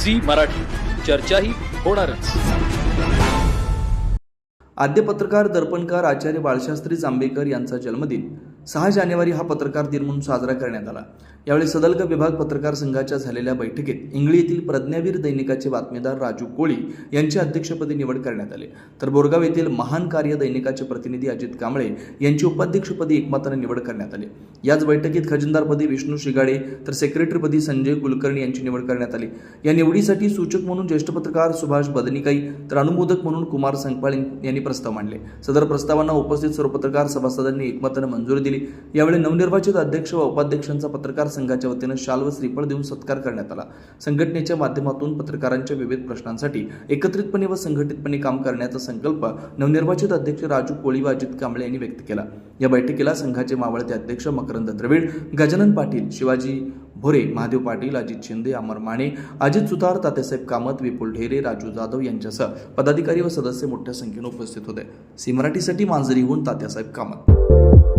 Zee Marathi, चर्चाही होणारच। आद्य पत्रकार दर्पणकार आचार्य बाळशास्त्री जांभेकर यांचा जन्मदिन 6 जानेवारी हा पत्रकार दिन म्हणून साजरा करण्यात आला। यावेळी सदलग विभाग पत्रकार संघाच्या झालेल्या बैठकीत इंगळी येथील प्रज्ञावीर दैनिकाचे बातमीदार राजू कोळी यांची अध्यक्षपदी निवड करण्यात आली, तर बोरगाव येथील महान कार्य दैनिकाचे प्रतिनिधी अजित कांबळे यांची उपाध्यक्षपदी एकमताने निवड करण्यात आली। याच बैठकीत खजिनदारपदी विष्णू शिगाडे तर सेक्रेटरीपदी संजय कुलकर्णी यांची निवड करण्यात आली। या निवडीसाठी सूचक म्हणून ज्येष्ठ पत्रकार सुभाष बदनिकाई तर अनुमोदक म्हणून कुमार संकपाळ यांनी प्रस्ताव मांडले। सदर प्रस्तावांना उपस्थित सर्व पत्रकार सभासदांनी एकमताने मंजुरी दिली। यावेळी नवनिर्वाचित अध्यक्ष व उपाध्यक्षांचा पत्रकार संघाच्या वतीने शाल व श्रीफळ देऊन सत्कार करण्यात आला। संघटनेच्या माध्यमातून पत्रकारांच्या विविध प्रश्नांसाठी एकत्रितपणे व संघटितपणे काम करण्याचा संकल्प नवनिर्वाचित अध्यक्ष राजू कोळी व अजित कांबळे यांनी व्यक्त केला। या बैठकीला संघाचे मावळते अध्यक्ष मकरंद द्रविड, गजानन पाटील, शिवाजी भोरे, महादेव पाटील, अजित शिंदे, अमर माने, अजित सुतार, तात्यासाहेब कामत, विपुल ढेरे, राजू जाधव यांच्यासह पदाधिकारी व सदस्य मोठ्या संख्येने उपस्थित होते। सी मराठीसाठी मांजरीहून तात्यासाहेब कामत।